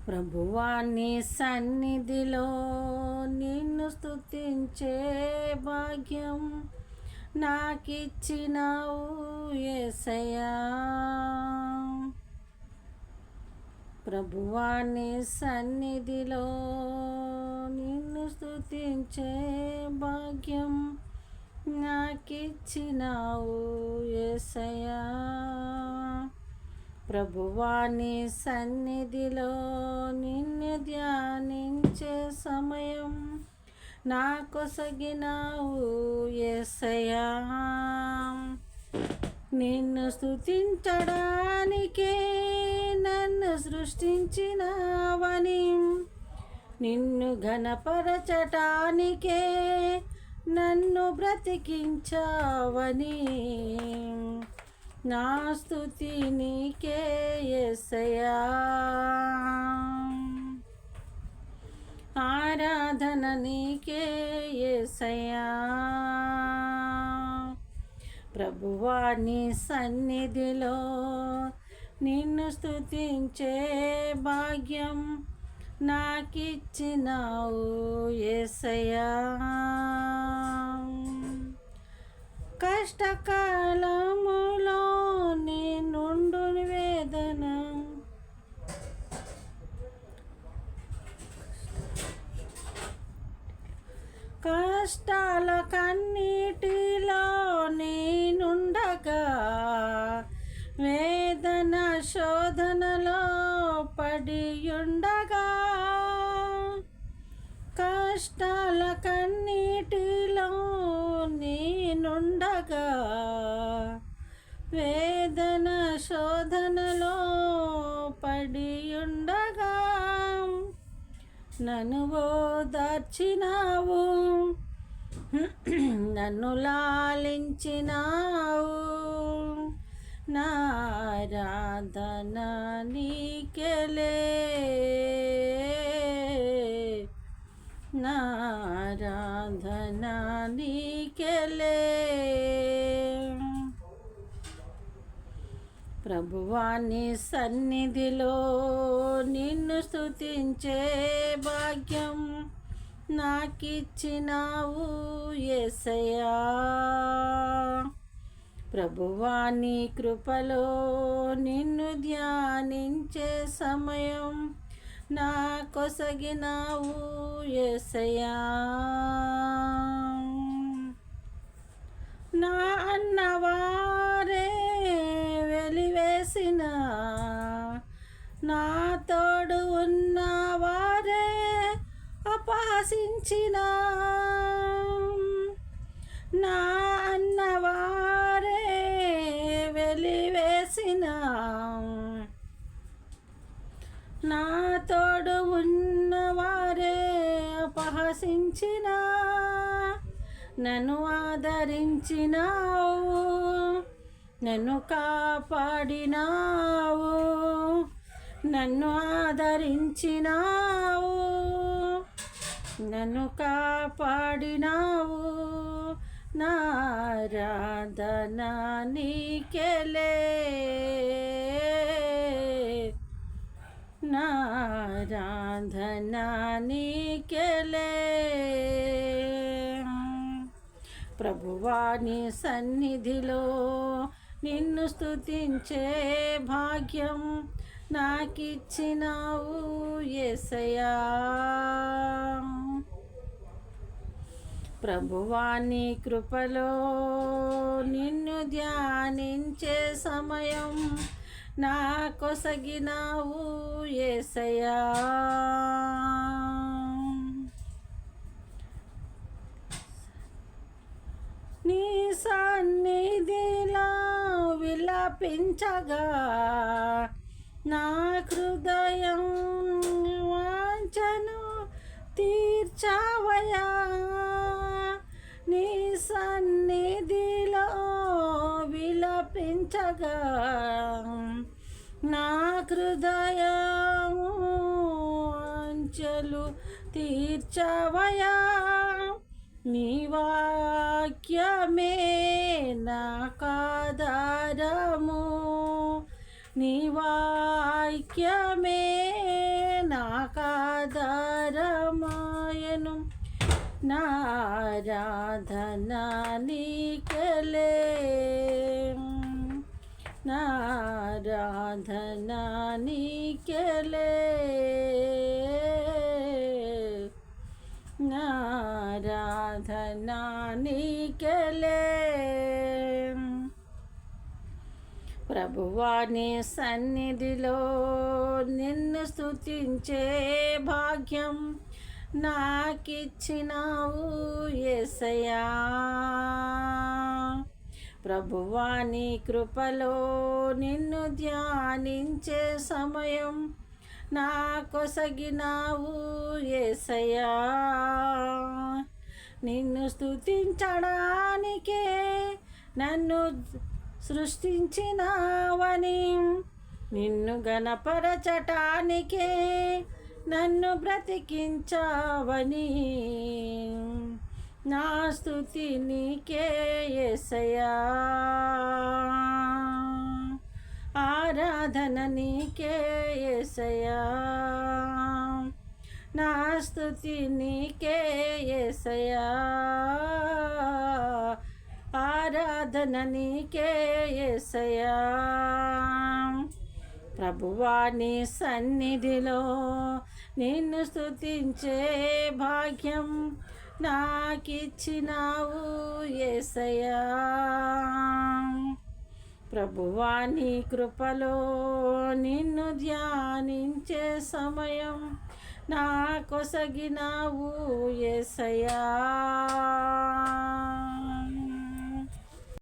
ప్రభువా నీ సన్నిధిలో నిన్ను స్తుతించే భాగ్యం నాకిచ్చినావు యేసయ్యా. ప్రభువా నీ సన్నిధిలో నిన్ను స్తుతించే భాగ్యం నాకిచ్చినావు యేసయ్యా. ప్రభువా నీ సన్నిధిలో నిన్ను ధ్యానించే సమయం నా కొసగినావు యేసయ్యా. నిన్ను స్తుతించడానికే నన్ను సృష్టించినావని, నిన్ను ఘనపరచటానికే నన్ను బ్రతికించావని, నా స్తుతి నీకే యేసయ్యా. ఆరాధన నీకే యేసయ్యా. ప్రభువా నీ సన్నిధిలో నిన్ను స్తుతించే భాగ్యం నాకిచ్చినావు యేసయ్యా. కష్టకాలములో నేనుండు వేదన, కష్టాల కన్నీటిలో నేనుండగా, వేదన శోధనలో పడియుండగా, కష్టాల కన్నీటిలో నేనుండగా, వేదన శోధనలో పడియుండగా, నన్ను ఓదార్చినావు, నన్ను లాలించినావు, నా ఆరాధన నీకేలే, నా ఆరాధన నీకేలే. ప్రభువా నీ సన్నిధిలో నిన్ను స్తుతించే భాగ్యం నాకిచ్చినావు యేసయ్యా. ప్రభువా నీ కృపలో నిన్ను ధ్యానించే సమయం నా కొసగినావు యేసయ్యా. నా అన్నవారే వెలివేసిన, నా తోడు ఉన్నవారే అపహసించిన, నా అన్నవారే వెలివేసిన, నా తోడు ఉన్నవారే అపహసించిన, నన్ను ఆదరించినావు, నన్ను కాపాడినావు, నన్ను ఆదరించినావు, నన్ను కాపాడినావు, నా ఆరాధన నీకేలే, నా ఆరాధన నీకేలే. ప్రభువా నీ సన్నిధిలో నిన్ను స్తుతించే భాగ్యం నాకిచ్చినావు యేసయ్యా. ప్రభువా నీ కృపలో నిన్ను ధ్యానించే సమయం నా కొసగినావు యేసయ్యా. నీ సన్నిధిలో విలపించగా, నా హృదయం వాంఛను తీర్చావయ్యా. నీ సన్నిధిలో విలపించగా, నా హృదయం వాంఛలు తీర్చావయ్యా. నీ వాక్యమే నాకాధారము, నీ వాక్యమే నా నారాధనా నీకెలే, నారాధనా నీకెలే, నారాధనా నీకెలే. ప్రభువా నీ సన్నిధిలో నిన్ను స్తుతించే భాగ్యం నాకిచ్చినావు యేసయ్యా. ప్రభువా నీ కృపలో నిన్ను ధ్యానించే సమయం నాకొసగినావు యేసయ్యా. నిన్ను స్తుతించడానికే నన్ను సృష్టించినావని, నిన్ను గణపరచటానికే నన్ను బ్రతికించావని, నా స్తుతి నీకే యేసయ్యా. ఆరాధన నీకే యేసయ్యా, నా స్తుతి నీకే యేసయ్యా. ఆరాధన నీకే యేసయ్యా. ప్రభువా నీ సన్నిధిలో నిన్ను స్తుతించే భాగ్యం నాకిచ్చినావు యేసయ్యా. ప్రభువా నీ కృపలో నిన్ను ధ్యానించే సమయం నాకొసగినావు యేసయ్యా.